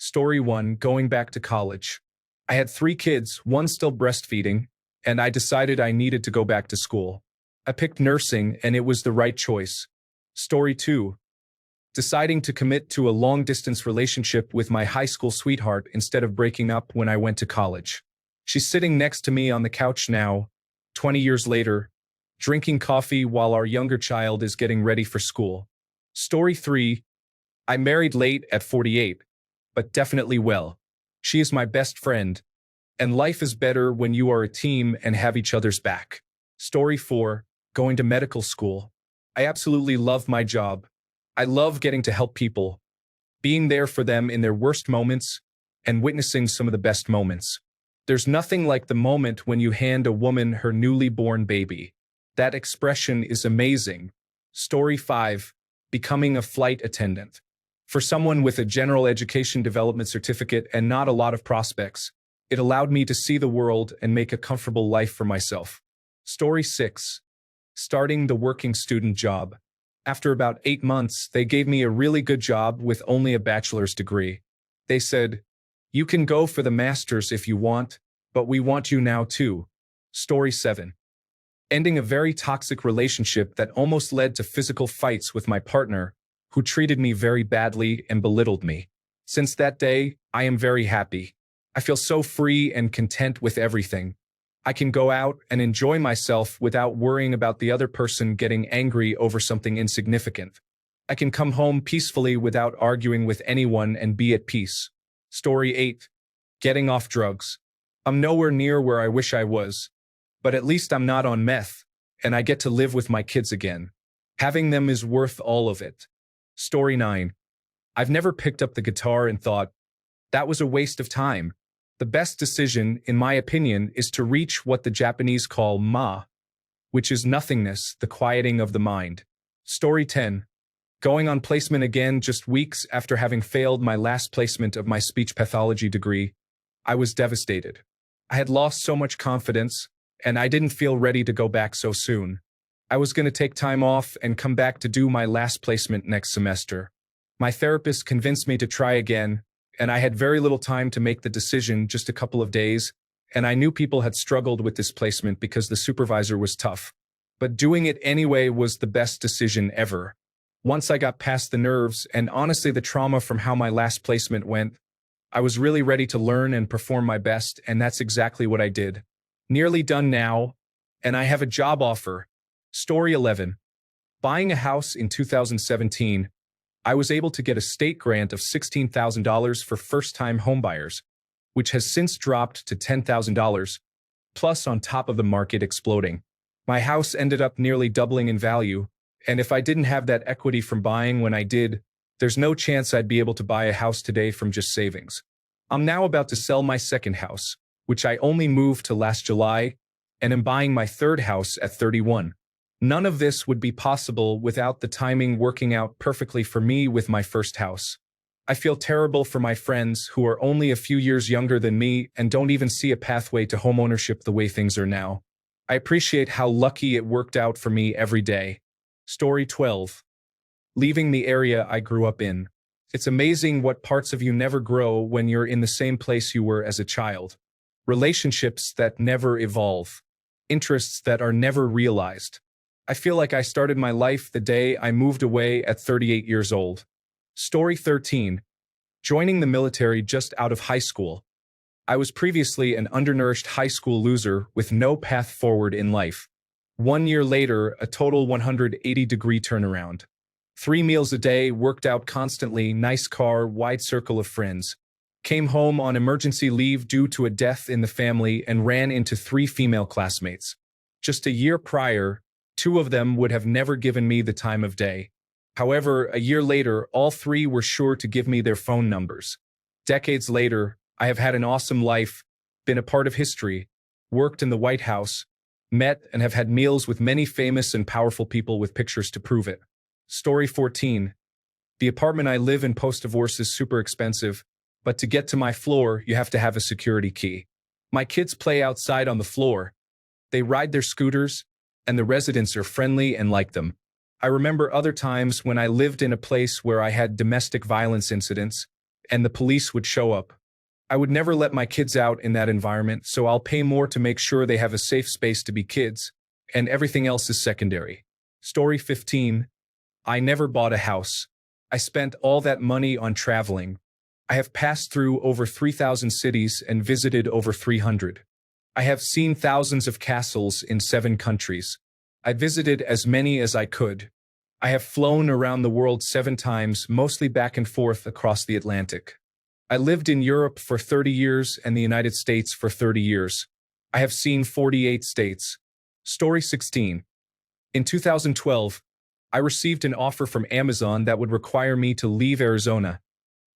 Story 1, going back to college. I had 3 kids, one still breastfeeding, and I decided I needed to go back to school. I picked nursing, and it was the right choice. Story 2, deciding to commit to a long-distance relationship with my high school sweetheart instead of breaking up when I went to college. She's sitting next to me on the couch now, 20 years later, drinking coffee while our younger child is getting ready for school. Story 3, I married late at 48, but definitely well. She is my best friend, and life is better when you are a team and have each other's back. Story 4, going to medical school. I absolutely love my job. I love getting to help people, being there for them in their worst moments, and witnessing some of the best moments. There's nothing like the moment when you hand a woman her newly born baby. That expression is amazing. Story 5, becoming a flight attendant. For someone with a general education development certificate and not a lot of prospects, it allowed me to see the world and make a comfortable life for myself. Story 6, starting the working student job. After about 8 months, they gave me a really good job with only a bachelor's degree. They said, "You can go for the master's if you want, but we want you now too." Story 7, ending a very toxic relationship that almost led to physical fights with my partner, who treated me very badly and belittled me. Since that day, I am very happy. I feel so free and content with everything. I can go out and enjoy myself without worrying about the other person getting angry over something insignificant. I can come home peacefully without arguing with anyone and be at peace. Story 8, getting off drugs. I'm nowhere near where I wish I was, but at least I'm not on meth, and I get to live with my kids again. Having them is worth all of it. Story 9, I've never picked up the guitar and thought, that was a waste of time. The best decision, in my opinion, is to reach what the Japanese call ma, which is nothingness, the quieting of the mind. Story 10, going on placement again just weeks after having failed my last placement of my speech pathology degree. I was devastated. I had lost so much confidence, and I didn't feel ready to go back so soon. I was going to take time off and come back to do my last placement next semester. My therapist convinced me to try again, and I had very little time to make the decision, just a couple of days, and I knew people had struggled with this placement because the supervisor was tough. But doing it anyway was the best decision ever. Once I got past the nerves and honestly the trauma from how my last placement went, I was really ready to learn and perform my best, and that's exactly what I did. Nearly done now, and I have a job offer. Story 11, buying a house in 2017. I was able to get a state grant of $16,000 for first-time homebuyers, which has since dropped to $10,000, plus on top of the market exploding. My house ended up nearly doubling in value, and if I didn't have that equity from buying when I did, there's no chance I'd be able to buy a house today from just savings. I'm now about to sell my second house, which I only moved to last July, and am buying my third house at 31. None of this would be possible without the timing working out perfectly for me with my first house. I feel terrible for my friends who are only a few years younger than me and don't even see a pathway to homeownership the way things are now. I appreciate how lucky it worked out for me every day. Story 12, leaving the area I grew up in. It's amazing what parts of you never grow when you're in the same place you were as a child. Relationships that never evolve. Interests that are never realized. I feel like I started my life the day I moved away at 38 years old. Story 13, joining the military just out of high school. I was previously an undernourished high school loser with no path forward in life. 1 year later, a total 180-degree turnaround. 3 meals a day, worked out constantly, nice car, wide circle of friends. Came home on emergency leave due to a death in the family and ran into 3 female classmates. Just a year prior, 2 of them would have never given me the time of day. However, a year later, all 3 were sure to give me their phone numbers. Decades later, I have had an awesome life, been a part of history, worked in the White House, met and have had meals with many famous and powerful people with pictures to prove it. Story 14, the apartment I live in post-divorce is super expensive, but to get to my floor, you have to have a security key. My kids play outside on the floor. They ride their scooters, and the residents are friendly and like them. I remember other times when I lived in a place where I had domestic violence incidents, and the police would show up. I would never let my kids out in that environment, so I'll pay more to make sure they have a safe space to be kids, and everything else is secondary. Story 15. I never bought a house. I spent all that money on traveling. I have passed through over 3,000 cities and visited over 300. I have seen thousands of castles in 7 countries. I visited as many as I could. I have flown around the world 7 times, mostly back and forth across the Atlantic. I lived in Europe for 30 years and the United States for 30 years. I have seen 48 states. Story 16. In 2012, I received an offer from Amazon that would require me to leave Arizona,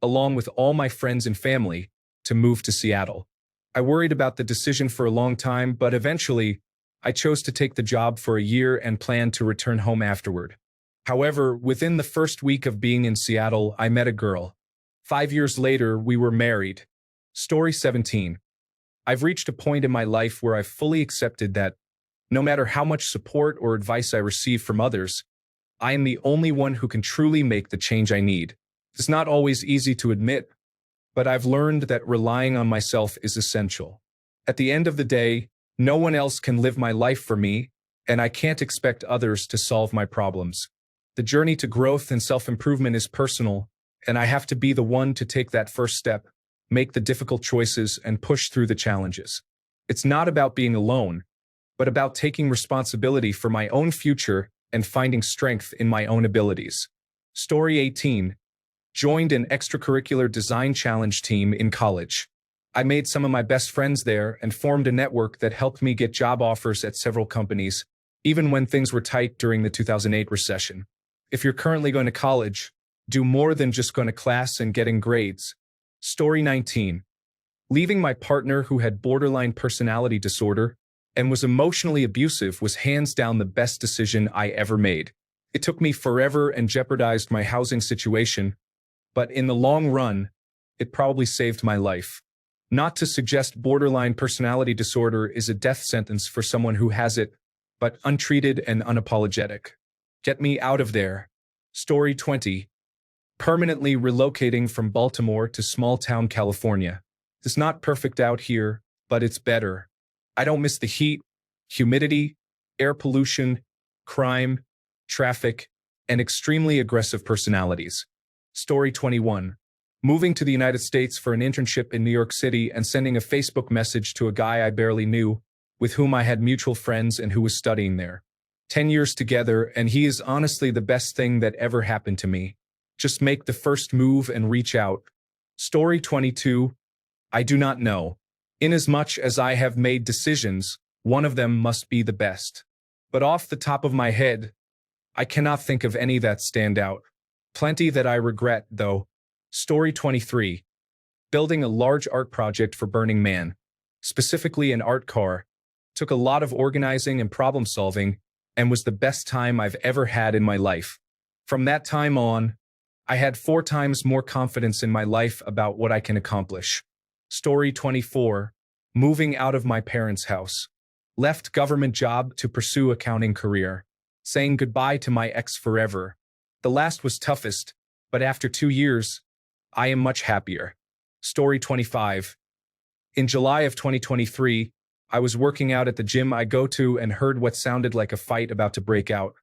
along with all my friends and family, to move to Seattle. I worried about the decision for a long time, but eventually, I chose to take the job for a year and planned to return home afterward. However, within the first week of being in Seattle, I met a girl. 5 years later, we were married. Story 17. I've reached a point in my life where I've fully accepted that, no matter how much support or advice I receive from others, I am the only one who can truly make the change I need. It's not always easy to admit, but I've learned that relying on myself is essential. At the end of the day, no one else can live my life for me, and I can't expect others to solve my problems. The journey to growth and self-improvement is personal, and I have to be the one to take that first step, make the difficult choices, and push through the challenges. It's not about being alone, but about taking responsibility for my own future and finding strength in my own abilities. Story 18. Joined an extracurricular design challenge team in college. I made some of my best friends there and formed a network that helped me get job offers at several companies, even when things were tight during the 2008 recession. If you're currently going to college, do more than just going to class and getting grades. Story 19. Leaving my partner who had borderline personality disorder and was emotionally abusive was hands down the best decision I ever made. It took me forever and jeopardized my housing situation, but in the long run, it probably saved my life. Not to suggest borderline personality disorder is a death sentence for someone who has it, but untreated and unapologetic. Get me out of there. Story 20. Permanently relocating from Baltimore to small-town California. It's not perfect out here, but it's better. I don't miss the heat, humidity, air pollution, crime, traffic, and extremely aggressive personalities. Story 21. Moving to the United States for an internship in New York City and sending a Facebook message to a guy I barely knew, with whom I had mutual friends and who was studying there. 10 years together, and he is honestly the best thing that ever happened to me. Just make the first move and reach out. Story 22. I do not know. Inasmuch as I have made decisions, one of them must be the best. But off the top of my head, I cannot think of any that stand out. Plenty that I regret, though. Story 23. Building a large art project for Burning Man, specifically an art car, took a lot of organizing and problem solving and was the best time I've ever had in my life. From that time on, I had 4 times more confidence in my life about what I can accomplish. Story 24. Moving out of my parents' house. Left government job to pursue accounting career. Saying goodbye to my ex forever. The last was toughest, but after 2 years, I am much happier. Story 25. In July of 2023, I was working out at the gym I go to and heard what sounded like a fight about to break out.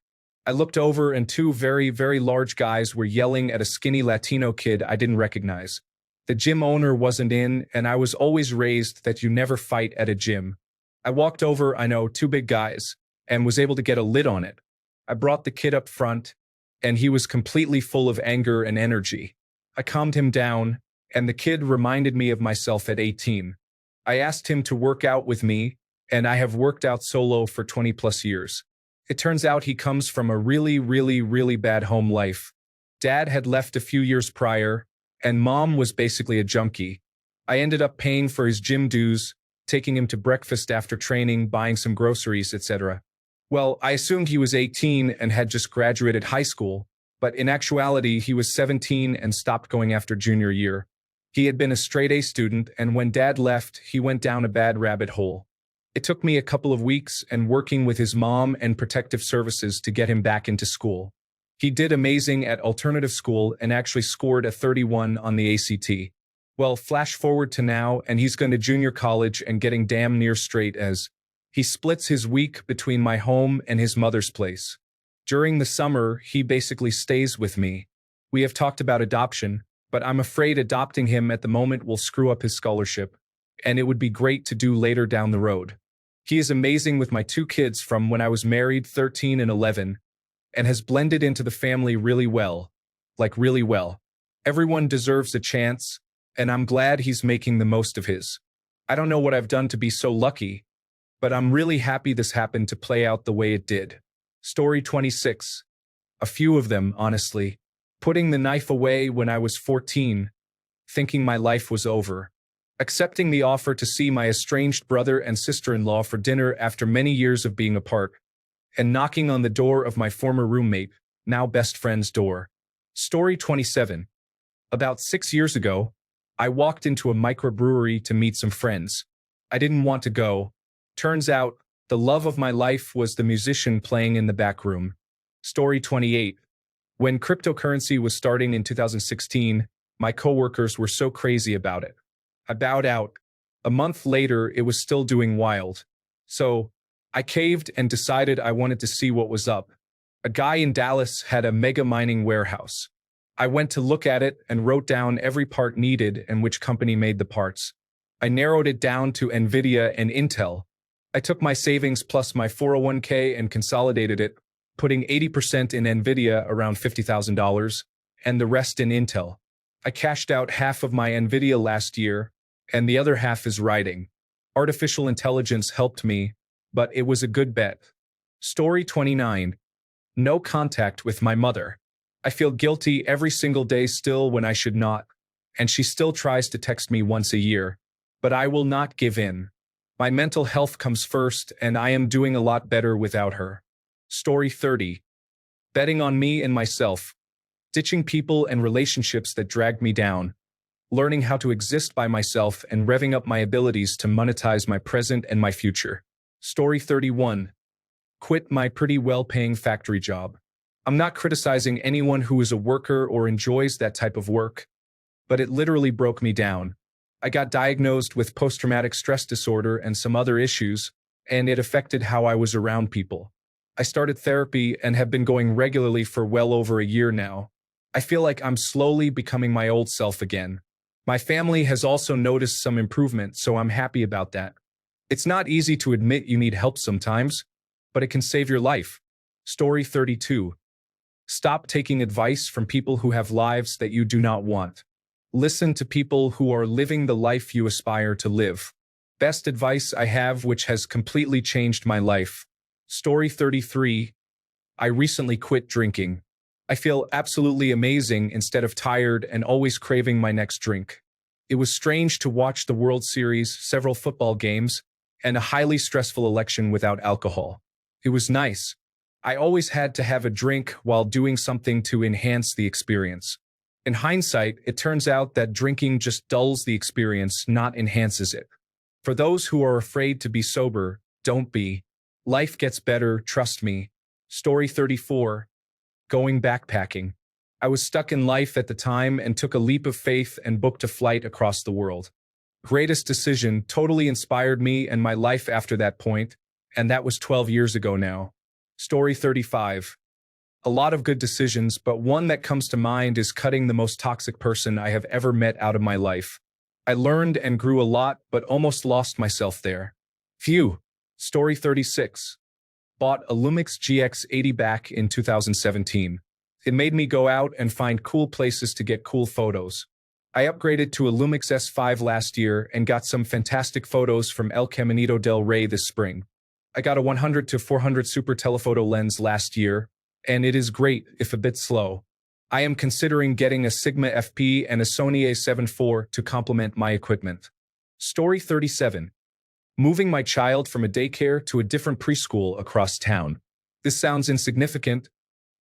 I looked over and 2 very, very large guys were yelling at a skinny Latino kid I didn't recognize. The gym owner wasn't in, and I was always raised that you never fight at a gym. I walked over, 2 big guys, and was able to get a lid on it. I brought the kid up front, and he was completely full of anger and energy. I calmed him down, and the kid reminded me of myself at 18. I asked him to work out with me, and I have worked out solo for 20 plus years. It turns out he comes from a really, really, really bad home life. Dad had left a few years prior, and mom was basically a junkie. I ended up paying for his gym dues, taking him to breakfast after training, buying some groceries, etc. Well, I assumed he was 18 and had just graduated high school, but in actuality, he was 17 and stopped going after junior year. He had been a straight-A student, and when Dad left, he went down a bad rabbit hole. It took me a couple of weeks and working with his mom and protective services to get him back into school. He did amazing at alternative school and actually scored a 31 on the ACT. Well, flash forward to now, and he's going to junior college and getting damn near straight A's. He splits his week between my home and his mother's place. During the summer, he basically stays with me. We have talked about adoption, but I'm afraid adopting him at the moment will screw up his scholarship, and it would be great to do later down the road. He is amazing with my 2 kids from when I was married, 13 and 11, and has blended into the family really well. Like really well. Everyone deserves a chance, and I'm glad he's making the most of his. I don't know what I've done to be so lucky, but I'm really happy this happened to play out the way it did. Story 26. A few of them, honestly. Putting the knife away when I was 14, thinking my life was over. Accepting the offer to see my estranged brother and sister-in-law for dinner after many years of being apart. And knocking on the door of my former roommate, now best friend's door. Story 27. About 6 years ago, I walked into a microbrewery to meet some friends. I didn't want to go. Turns out, the love of my life was the musician playing in the back room. Story 28. When cryptocurrency was starting in 2016, my coworkers were so crazy about it. I bowed out. A month later, it was still doing wild. So, I caved and decided I wanted to see what was up. A guy in Dallas had a mega mining warehouse. I went to look at it and wrote down every part needed and which company made the parts. I narrowed it down to NVIDIA and Intel. I took my savings plus my 401k and consolidated it, putting 80% in NVIDIA, around $50,000, and the rest in Intel. I cashed out half of my NVIDIA last year, and the other half is riding. Artificial intelligence helped me, but it was a good bet. Story 29. No contact with my mother. I feel guilty every single day still when I should not, and she still tries to text me once a year. But I will not give in. My mental health comes first, and I am doing a lot better without her. Story 30. Betting on me and myself. Ditching people and relationships that dragged me down. Learning how to exist by myself and revving up my abilities to monetize my present and my future. Story 31. Quit my pretty well-paying factory job. I'm not criticizing anyone who is a worker or enjoys that type of work, but it literally broke me down. I got diagnosed with post-traumatic stress disorder and some other issues, and it affected how I was around people. I started therapy and have been going regularly for well over a year now. I feel like I'm slowly becoming my old self again. My family has also noticed some improvement, so I'm happy about that. It's not easy to admit you need help sometimes, but it can save your life. Story 32. Stop taking advice from people who have lives that you do not want. Listen to people who are living the life you aspire to live. Best advice I have, which has completely changed my life. Story 33. I recently quit drinking. I feel absolutely amazing instead of tired and always craving my next drink. It was strange to watch the World Series, several football games, and a highly stressful election without alcohol. It was nice. I always had to have a drink while doing something to enhance the experience. In hindsight, it turns out that drinking just dulls the experience, not enhances it. For those who are afraid to be sober, don't be. Life gets better, trust me. Story 34. Going backpacking. I was stuck in life at the time and took a leap of faith and booked a flight across the world. Greatest decision, totally inspired me and my life after that point, and that was 12 years ago now. Story 35. A lot of good decisions, but one that comes to mind is cutting the most toxic person I have ever met out of my life. I learned and grew a lot, but almost lost myself there. Phew. Story 36. Bought a Lumix GX80 back in 2017. It made me go out and find cool places to get cool photos. I upgraded to a Lumix S5 last year and got some fantastic photos from El Caminito del Rey this spring. I got a 100 to 400 super telephoto lens last year, and it is great, if a bit slow. I am considering getting a Sigma FP and a Sony A7 IV to complement my equipment. Story 37. Moving my child from a daycare to a different preschool across town. This sounds insignificant,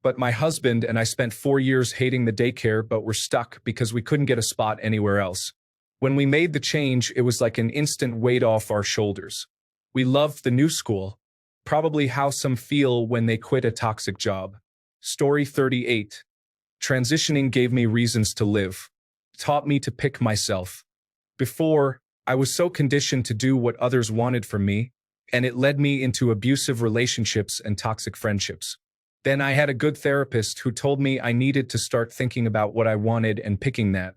but my husband and I spent 4 years hating the daycare but were stuck because we couldn't get a spot anywhere else. When we made the change, it was like an instant weight off our shoulders. We loved the new school, probably how some feel when they quit a toxic job. Story 38. Transitioning gave me reasons to live, taught me to pick myself. Before, I was so conditioned to do what others wanted from me, and it led me into abusive relationships and toxic friendships. Then I had a good therapist who told me I needed to start thinking about what I wanted and picking that.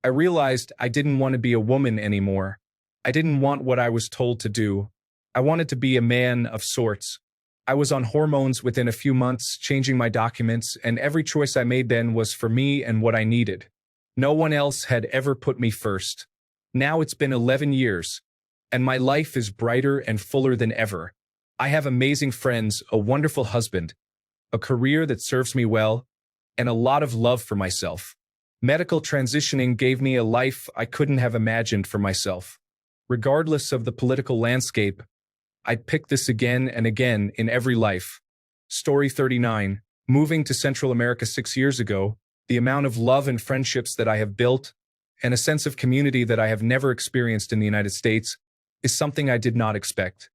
I realized I didn't want to be a woman anymore. I didn't want what I was told to do. I wanted to be a man of sorts. I was on hormones within a few months, changing my documents, and every choice I made then was for me and what I needed. No one else had ever put me first. Now it's been 11 years, and my life is brighter and fuller than ever. I have amazing friends, a wonderful husband, a career that serves me well, and a lot of love for myself. Medical transitioning gave me a life I couldn't have imagined for myself. Regardless of the political landscape, I'd pick this again and again in every life. Story 39. Moving to Central America 6 years ago, the amount of love and friendships that I have built, and a sense of community that I have never experienced in the United States, is something I did not expect.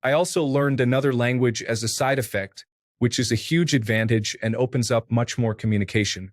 I also learned another language as a side effect, which is a huge advantage and opens up much more communication.